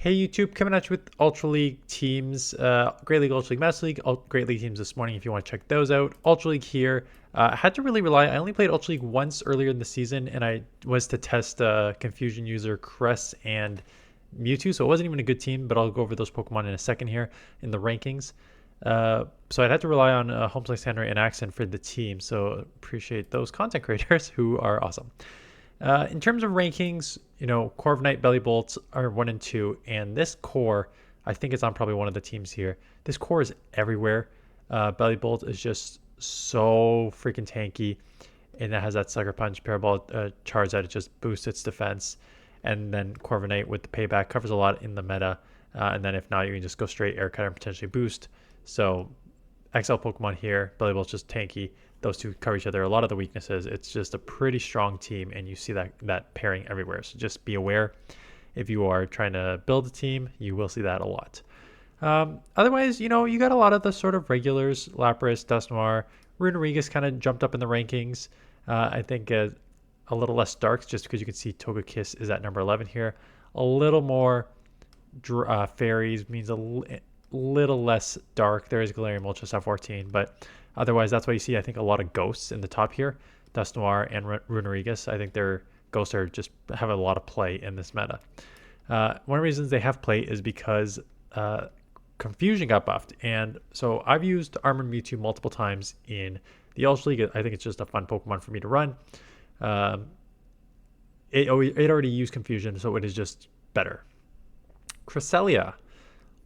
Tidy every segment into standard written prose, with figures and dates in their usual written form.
Hey YouTube, coming at you with Ultra League teams, Great League, Ultra League, Master League, Great League teams this morning if you want to check those out. Ultra League here. I had to really rely, I only played Ultra League once earlier in the season, and I was to test Confusion user Cress and Mewtwo, so it wasn't even a good team, but I'll go over those Pokemon in a second here in the rankings. So I'd have to rely on Homesley Sandra and Accent for the team, so appreciate those content creators who are awesome. In terms of rankings, Corviknight, Belly Bolts are 1 and 2, and this core, I think it's on probably one of the teams here. This core is everywhere. Belly Bolt is just so freaking tanky, and it has that Sucker Punch Parabol charge that it just boosts its defense. And then Corviknight with the payback covers a lot in the meta, and then if not, you can just go straight Air Cutter and potentially boost. So XL Pokemon here, Belly Bolt's just tanky. Those two cover each other. A lot of the weaknesses. It's just a pretty strong team, and you see that pairing everywhere. So just be aware. If you are trying to build a team, you will see that a lot. Otherwise, you got a lot of the sort of regulars. Lapras, Dusknoir, Runerigus kind of jumped up in the rankings. I think a little less darks just because you can see Togekiss is at number 11 here. A little more fairies means a little less dark. There is Galarian Moltres at 14, but otherwise, that's why you see, I think, a lot of ghosts in the top here. Dusknoir and Runerigus. I think their ghosts are just have a lot of play in this meta. One of the reasons they have play is because Confusion got buffed. And so I've used Armored Mewtwo multiple times in the Ultra League. I think it's just a fun Pokemon for me to run. It already used Confusion, so it is just better. Cresselia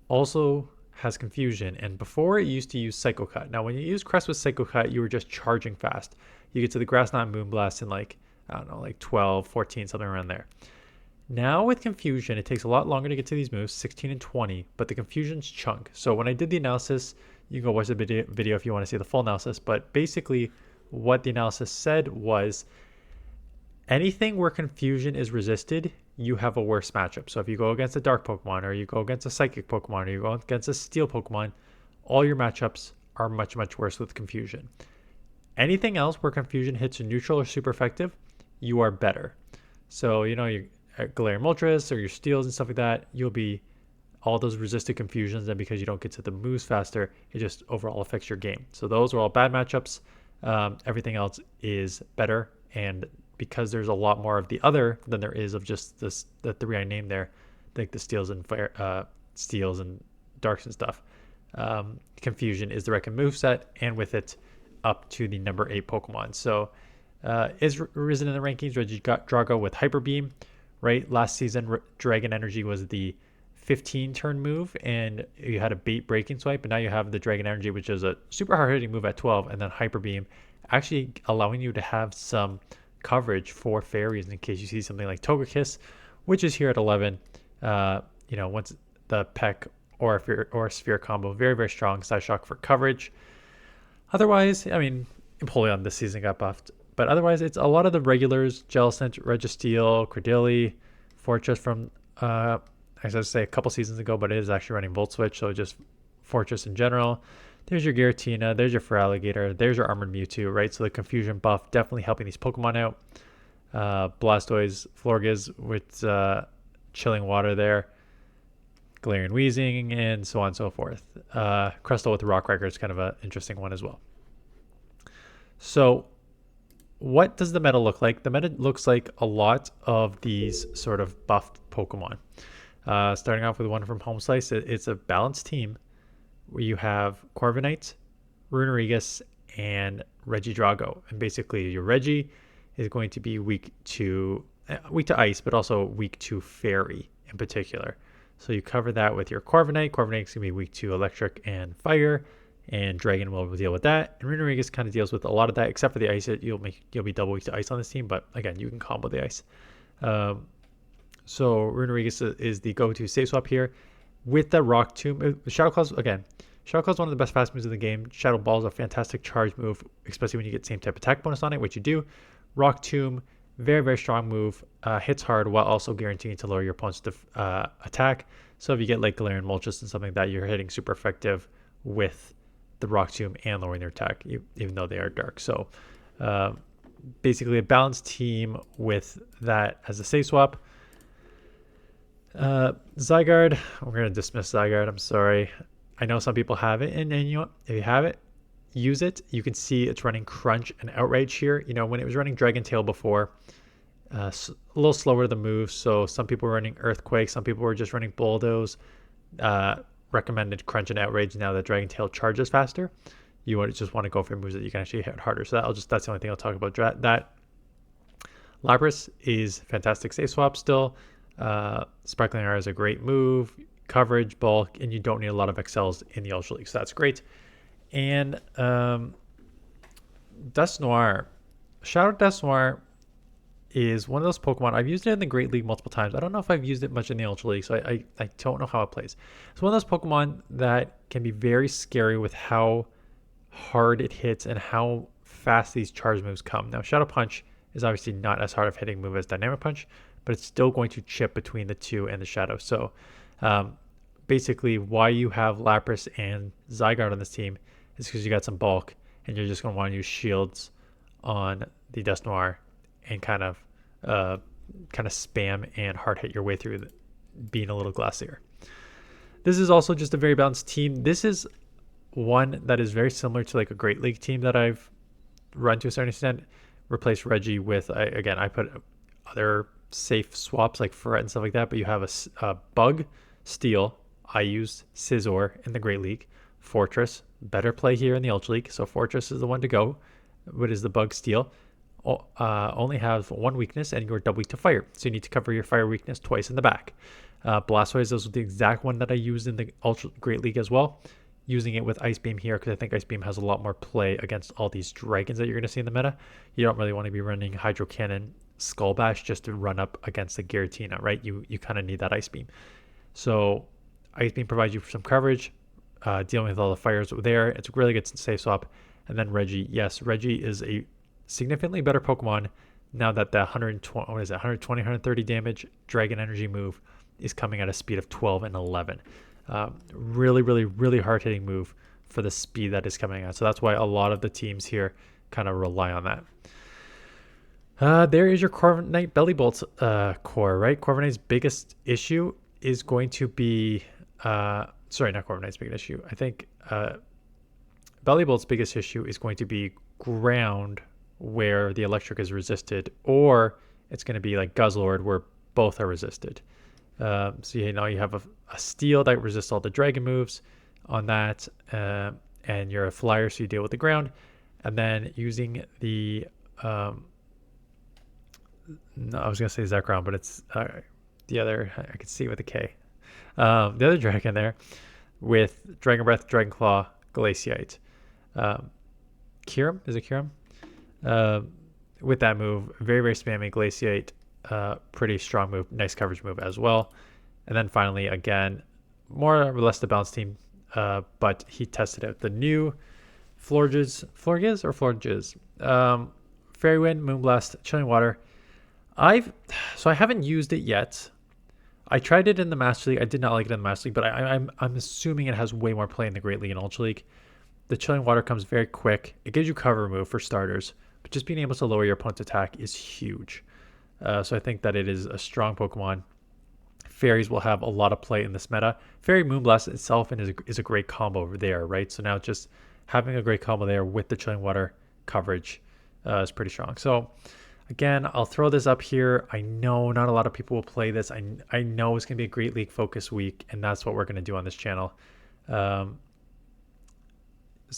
also has Confusion, and before it used to use Psycho Cut. Now when you use Crest with Psycho Cut, you were just charging fast. You get to the Grass Knot Moonblast in like 12, 14, something around there. Now with Confusion, it takes a lot longer to get to these moves, 16 and 20, but the Confusion's chunk. So when I did the analysis, you can go watch the video if you want to see the full analysis, but basically what the analysis said was anything where Confusion is resisted, you have a worse matchup. So if you go against a Dark Pokemon, or you go against a Psychic Pokemon, or you go against a Steel Pokemon, all your matchups are much, much worse with Confusion. Anything else where Confusion hits a neutral or super effective, you are better. So, your Galarian Moltres or your Steels and stuff like that, you'll be all those resisted Confusions, and because you don't get to the moves faster, it just overall affects your game. So those are all bad matchups. Everything else is better, and because there's a lot more of the other than there is of just the three I named there, I think the Steels and Steels and Darks and stuff. Confusion is the recommended moveset, and with it up to the number 8 Pokemon. So is risen in the rankings. Regidrago with Hyper Beam, right? Last season, Dragon Energy was the 15 turn move, and you had a bait breaking swipe, but now you have the Dragon Energy, which is a super hard hitting move at 12, and then Hyper Beam actually allowing you to have some coverage for fairies in case you see something like Togekiss, which is here at 11. Once the Peck or Sphere combo, very, very strong. Psyshock for coverage. Otherwise, Empoleon this season got buffed, but otherwise it's a lot of the regulars: Jellicent, Registeel, Credilli, Fortress from I was going to say a couple seasons ago, but it is actually running Volt Switch, so just Fortress in general. There's your Giratina, there's your Feraligatr, there's your Armored Mewtwo, right? So the Confusion buff definitely helping these Pokemon out. Blastoise, Florges with Chilling Water there, Galarian Weezing, and so on and so forth. Crystal with the Rock Riker is kind of an interesting one as well. So what does the meta look like? The meta looks like a lot of these sort of buffed Pokemon. Starting off with one from Home Slice, it's a balanced team where you have Corviknight, Runerigus, and Regidrago. And basically your Regi is going to be weak to ice, but also weak to fairy in particular. So you cover that with your Corviknight. Corviknight's going to be weak to electric and fire, and Dragon will deal with that. And Runerigus kind of deals with a lot of that, except for the ice. You'll be double weak to ice on this team, but again, you can combo the ice. So Runerigus is the go-to safe swap here. With the Rock Tomb, Shadow Claw's one of the best fast moves in the game. Shadow Ball is a fantastic charge move, especially when you get same type attack bonus on it, which you do. Rock Tomb, very, very strong move. Hits hard while also guaranteeing to lower your opponent's attack. So if you get like Galarian Moltres and something like that, you're hitting super effective with the Rock Tomb and lowering their attack, even though they are dark. So basically a balanced team with that as a safe swap. Zygarde, we're going to dismiss Zygarde. I'm sorry. I know some people have it, and you know what? If you have it, use it. You can see it's running Crunch and Outrage here. You know, when it was running Dragon Tail before, a little slower to move. So some people were running Earthquake, some people were just running Bulldoze. Recommended Crunch and Outrage now that Dragon Tail charges faster. You would just want to go for moves that you can actually hit harder. So that's the only thing I'll talk about. That Lapras is fantastic safe swap still. Sparkling Air is a great move, coverage, bulk, and you don't need a lot of XLs in the Ultra League, so that's great. And Dusknoir, Shadow Dusknoir is one of those Pokemon. I've used it in the Great League multiple times. I don't know if I've used it much in the Ultra League, so I don't know how it plays. It's one of those Pokemon that can be very scary with how hard it hits and how fast these charge moves come. Now, Shadow Punch is obviously not as hard of hitting move as Dynamic Punch, but it's still going to chip between the two and the Shadow. So basically why you have Lapras and Zygarde on this team is because you got some bulk and you're just going to want to use shields on the Dusknoir and kind of spam and hard hit your way through being a little Glacier. This is also just a very balanced team. This is one that is very similar to like a Great League team that I've run to a certain extent. Replace Reggie with, I put other safe swaps like Ferret and stuff like that, but you have a Bug, Steel. I used Scizor in the Great League. Fortress, better play here in the Ultra League, so Fortress is the one to go. What is the Bug, Steel? Only have one weakness and you're double weak to fire, so you need to cover your fire weakness twice in the back. Blastoise is the exact one that I used in the Ultra Great League as well, using it with Ice Beam here because I think Ice Beam has a lot more play against all these dragons that you're going to see in the meta. You don't really want to be running Hydro Cannon, Skull Bash just to run up against the Giratina, right? You kind of need that Ice Beam. So Ice Beam provides you some coverage, dealing with all the fires there. It's a really good safe swap. And then Reggie, yes, Reggie is a significantly better Pokemon now that the 130 damage Dragon Energy move is coming at a speed of 12 and 11. Really hard hitting move for the speed that is coming out. So that's why a lot of the teams here kind of rely on that. There is your Corviknight Bellybolt core, right? Corviknight's biggest issue is going to be, sorry, not Corviknight's biggest issue. I think Bellybolt's biggest issue is going to be ground where the electric is resisted, or it's going to be like Guzzlord where both are resisted. So you have a steel that resists all the dragon moves on that, and you're a flyer, so you deal with the ground. And then using the no, I was gonna say Zekrom, but it's the other. I could see with a K. The other dragon there with Dragon Breath, Dragon Claw, Glaciate. Kyurem, is it Kyurem? With that move, very spammy. Glaciate, pretty strong move, nice coverage move as well. And then finally, again, more or less the balanced team, but he tested out the new Florges, Fairy Wind, Moonblast, Chilling Water. I haven't used it yet. I tried it in the Master League. I did not like it in the Master League, but I'm assuming it has way more play in the Great League and Ultra League. The Chilling Water comes very quick. It gives you cover move for starters, but just being able to lower your opponent's attack is huge. So I think that it is a strong Pokemon. Fairies will have a lot of play in this meta. Fairy Moonblast itself is a great combo over there, right? So now just having a great combo there with the Chilling Water coverage is pretty strong. So again, I'll throw this up here. I know not a lot of people will play this. I know it's going to be a Great League focus week, and that's what we're going to do on this channel. So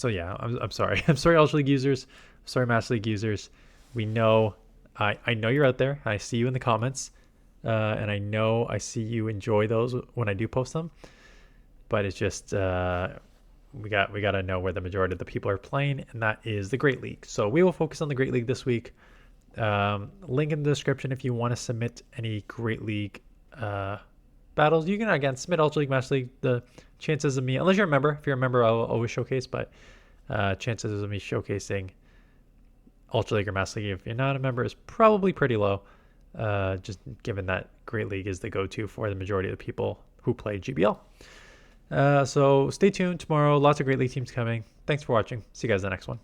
yeah, I'm sorry. I'm sorry, Ultra League users. I'm sorry, Master League users. We know, I know you're out there. I see you in the comments, and I know I see you enjoy those when I do post them. But it's just we got to know where the majority of the people are playing, and that is the Great League. So we will focus on the Great League this week. Link in the description if you want to submit any Great League battles. You can again submit Ultra League, Master League. The chances of me, unless you're a member, if you're a member, I'll always showcase. But chances of me showcasing Ultra League or Master League if you're not a member is probably pretty low. Just given that Great League is the go-to for the majority of the people who play GBL. So stay tuned tomorrow. Lots of Great League teams coming. Thanks for watching. See you guys in the next one.